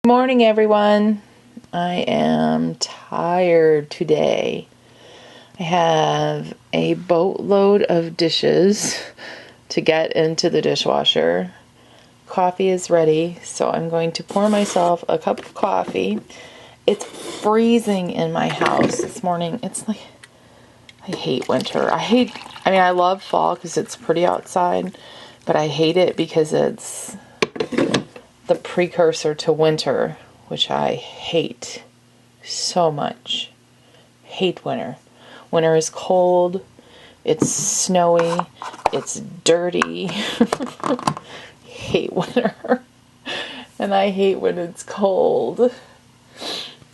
Morning, everyone. I am tired today. I have a boatload of dishes to get into the dishwasher. Coffee is ready, so I'm going to pour myself a cup of coffee. It's freezing in my house this morning. It's like, I hate winter. I love fall because it's pretty outside, but I hate it because it's the precursor to winter, which I hate so much. Hate winter. Winter is cold, it's snowy, it's dirty. Hate winter. And I hate when it's cold.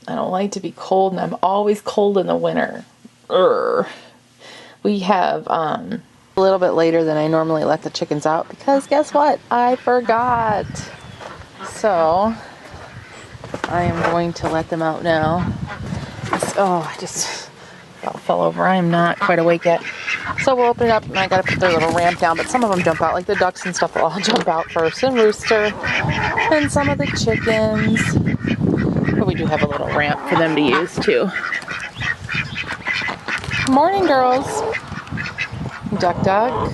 I don't like to be cold, and I'm always cold in the winter. Urgh. We have a little bit later than I normally let the chickens out because guess what? I forgot. So I am going to let them out now. I just about fell over. I am not quite awake yet. So we'll open it up, and I gotta put their little ramp down, but some of them jump out, like the ducks and stuff will all jump out first, and rooster, and some of the chickens. But we do have a little ramp for them to use too. Morning, girls. Duck, duck.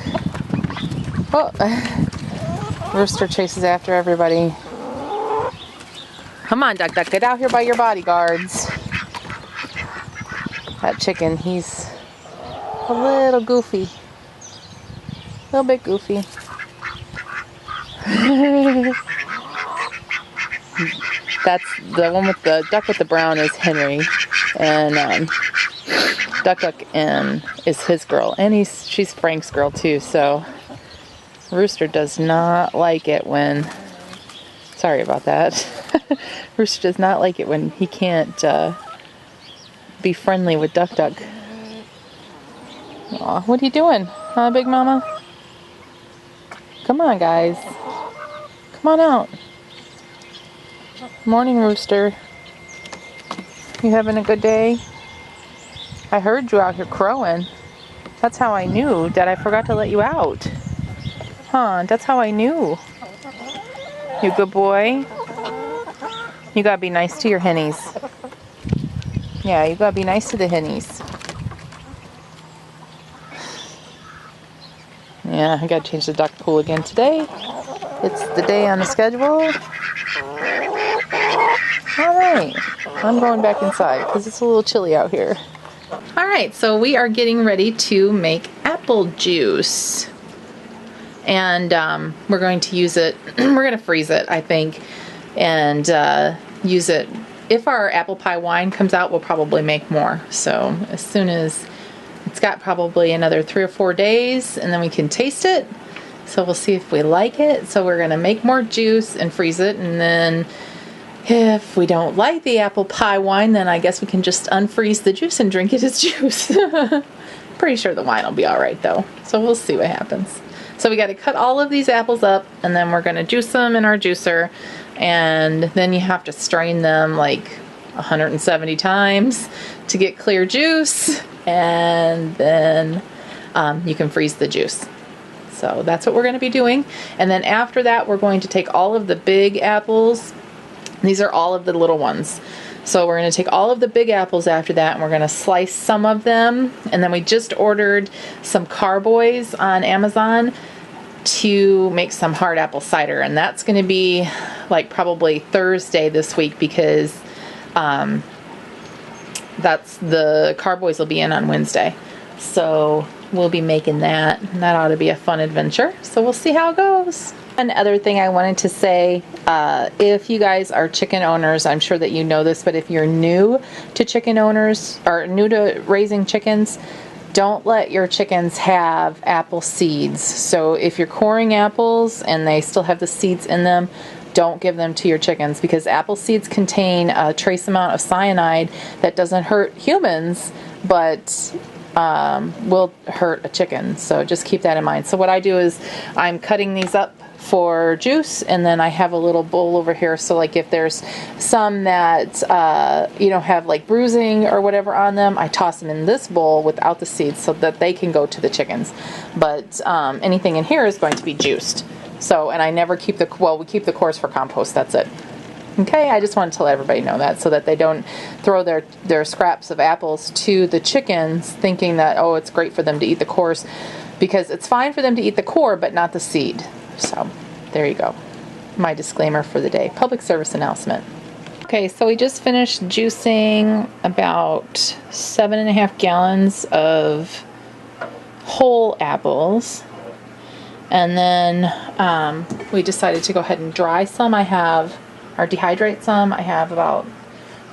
Oh, rooster chases after everybody. Come on, duck, duck, get out here by your bodyguards. That chicken, he's a little goofy. A little bit goofy. That's the one with the duck with the brown is Henry. And Duck Duck is his girl. And she's Frank's girl too, so Rooster does not like it when... Sorry about that. Rooster does not like it when he can't be friendly with Duck Duck. Aw, what are you doing? Huh, Big Mama? Come on, guys. Come on out. Morning, Rooster. You having a good day? I heard you out here crowing. That's how I knew that I forgot to let you out. Huh, that's how I knew. You good boy? You gotta be nice to your hennies. Yeah, you gotta be nice to the hennies. Yeah, I gotta change the duck pool again today. It's the day on the schedule. Alright, I'm going back inside because it's a little chilly out here. Alright, so we are getting ready to make apple juice. And we're going to use it, we're going to freeze it, I think, and use it. If our apple pie wine comes out, we'll probably make more. So as soon as, it's got probably another 3 or 4 days, and then we can taste it. So we'll see if we like it. So we're going to make more juice and freeze it, and then if we don't like the apple pie wine, then I guess we can just unfreeze the juice and drink it as juice. Pretty sure the wine will be alright though. So we'll see what happens. So we got to cut all of these apples up, and then we're going to juice them in our juicer, and then you have to strain them like 170 times to get clear juice, and then you can freeze the juice. So that's what we're going to be doing. And then after that, we're going to take all of the big apples. These are all of the little ones. So we're going to take all of the big apples after that, and we're going to slice some of them. And then we just ordered some carboys on Amazon to make some hard apple cider. And that's going to be like probably Thursday this week because that's the carboys will be in on Wednesday. So we'll be making that. And that ought to be a fun adventure. So we'll see how it goes. One other thing I wanted to say, if you guys are chicken owners, I'm sure that you know this, but if you're new to chicken owners or new to raising chickens, don't let your chickens have apple seeds. So if you're coring apples and they still have the seeds in them, don't give them to your chickens because apple seeds contain a trace amount of cyanide that doesn't hurt humans, but will hurt a chicken. So just keep that in mind. So what I do is I'm cutting these up for juice, and then I have a little bowl over here, so like if there's some that have like bruising or whatever on them, I toss them in this bowl without the seeds so that they can go to the chickens. But anything in here is going to be juiced. So, and I never keep we keep the cores for compost, that's it. Okay, I just wanted to let everybody know that so that they don't throw their scraps of apples to the chickens thinking that, oh, it's great for them to eat the cores, because it's fine for them to eat the core but not the seed. So there you go. My disclaimer for the day. Public service announcement. Okay, so we just finished juicing about 7.5 gallons of whole apples. And then we decided to go ahead and dry some. Or dehydrate some. I have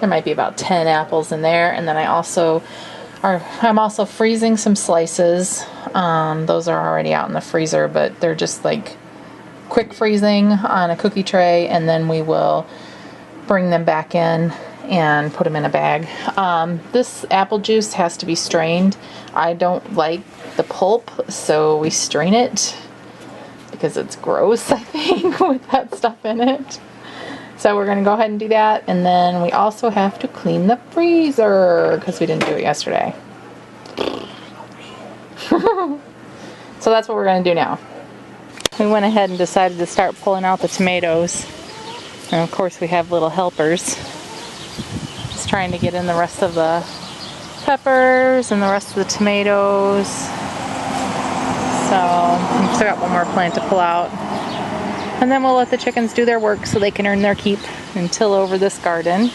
there might be about 10 apples in there. And then I'm also freezing some slices. Those are already out in the freezer, but they're just like quick freezing on a cookie tray. And then we will bring them back in and put them in a bag. This apple juice has to be strained. I don't like the pulp, so we strain it because it's gross, I think, with that stuff in it. So we're going to go ahead and do that. And then we also have to clean the freezer because we didn't do it yesterday. So that's what we're going to do now. We went ahead and decided to start pulling out the tomatoes. And of course we have little helpers. Just trying to get in the rest of the peppers and the rest of the tomatoes. So we've still got one more plant to pull out. And then we'll let the chickens do their work so they can earn their keep and till over this garden.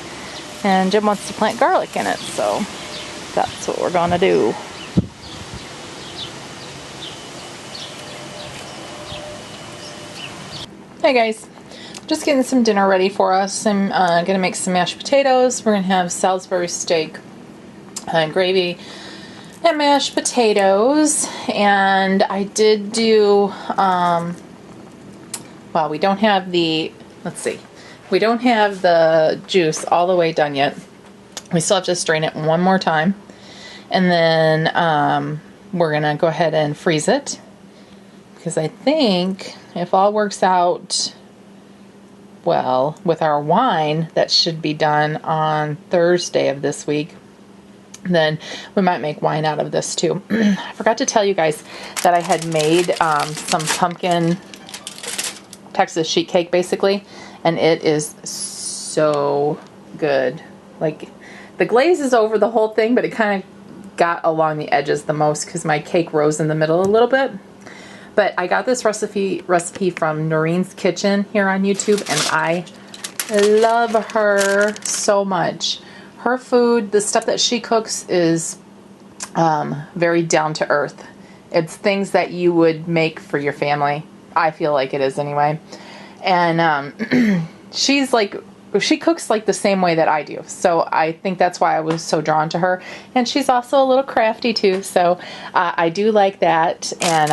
And Jim wants to plant garlic in it, so that's what we're gonna do. Hey guys, just getting some dinner ready for us. I'm gonna make some mashed potatoes. We're gonna have Salisbury steak and gravy and mashed potatoes. And I did do, well, we don't have the, we don't have the juice all the way done yet. We still have to strain it one more time. And then we're gonna go ahead and freeze it, because I think if all works out well with our wine, that should be done on Thursday of this week. Then we might make wine out of this too. I forgot to tell you guys that I had made some pumpkin Texas sheet cake basically, and it is so good. Like, the glaze is over the whole thing, but it kind of got along the edges the most because my cake rose in the middle a little bit. But I got this recipe from Noreen's Kitchen here on YouTube, and I love her so much. Her food, the stuff that she cooks, is very down to earth. It's things that you would make for your family. I feel like it is anyway. And she cooks like the same way that I do. So I think that's why I was so drawn to her. And she's also a little crafty too. So I do like that. And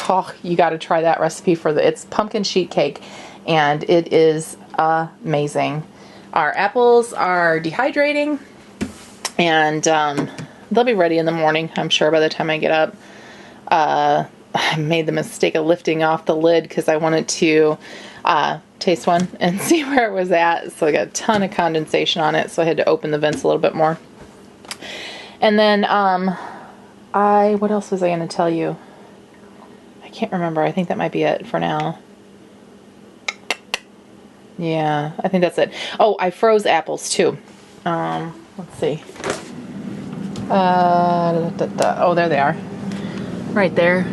oh, you got to try that recipe it's pumpkin sheet cake. And it is amazing. Our apples are dehydrating. And they'll be ready in the morning, I'm sure, by the time I get up. I made the mistake of lifting off the lid because I wanted to taste one and see where it was at. So I got a ton of condensation on it, so I had to open the vents a little bit more. And then what else was I going to tell you? I can't remember. I think that might be it for now. Yeah, I think that's it. Oh, I froze apples too. Let's see. Oh, there they are. Right there.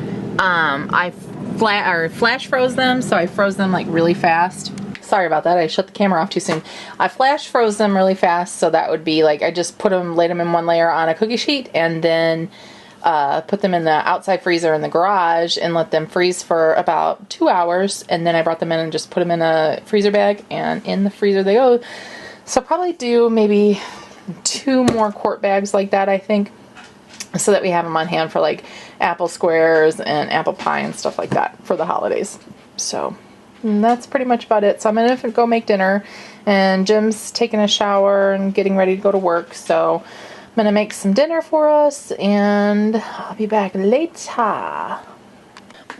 I flash froze them, so I froze them like really fast. Sorry about that, I shut the camera off too soon. I flash froze them really fast, so that would be like I just laid them in one layer on a cookie sheet, and then put them in the outside freezer in the garage and let them freeze for about 2 hours, and then I brought them in and just put them in a freezer bag, and in the freezer they go. So I'll probably do maybe 2 more quart bags like that, I think, so that we have them on hand for like apple squares and apple pie and stuff like that for the holidays. So that's pretty much about it. So I'm going to go make dinner, and Jim's taking a shower and getting ready to go to work. So I'm going to make some dinner for us, and I'll be back later.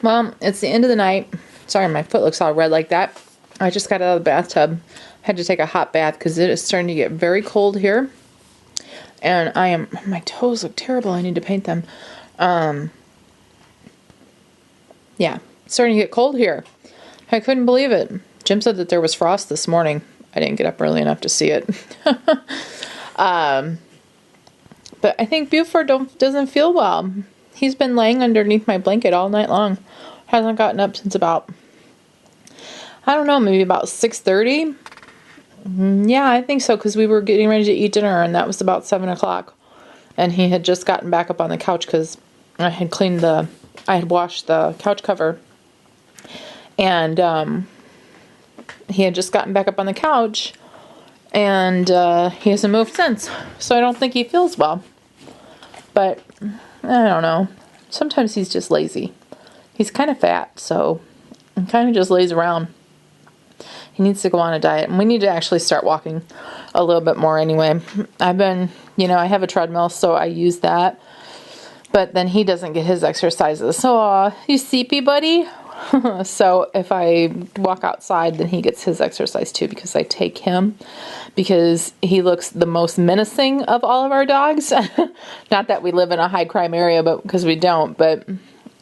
Well, it's the end of the night. Sorry, my foot looks all red like that. I just got out of the bathtub. Had to take a hot bath because it is starting to get very cold here. And my toes look terrible. I need to paint them. Yeah, it's starting to get cold here. I couldn't believe it. Jim said that there was frost this morning. I didn't get up early enough to see it. But I think Buford doesn't feel well. He's been laying underneath my blanket all night long. Hasn't gotten up since about, I don't know, maybe about 6:30. Yeah, I think so, because we were getting ready to eat dinner, and that was about 7 o'clock. And he had just gotten back up on the couch because I had washed the couch cover. And he had just gotten back up on the couch, and he hasn't moved since. So I don't think he feels well. But I don't know. Sometimes he's just lazy. He's kind of fat, so he kind of just lays around. He needs to go on a diet, and we need to actually start walking a little bit more anyway. I've been, I have a treadmill, so I use that. But then he doesn't get his exercises. So, you sleepy, buddy? So if I walk outside, then he gets his exercise too, because I take him, because he looks the most menacing of all of our dogs. Not that we live in a high crime area, but because we don't, but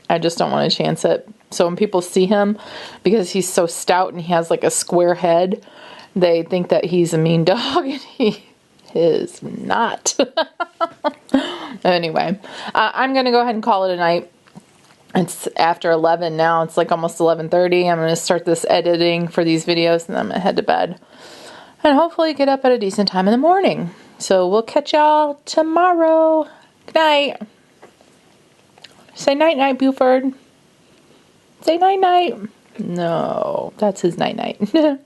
I just don't want to chance it. So when people see him, because he's so stout and he has like a square head, they think that he's a mean dog, and he is not. Anyway, I'm going to go ahead and call it a night. It's after 11 now. It's like almost 11:30. I'm going to start this editing for these videos, and then I'm going to head to bed. And hopefully get up at a decent time in the morning. So we'll catch y'all tomorrow. Good night. Say night-night, Buford. Say night-night. No, that's his night-night.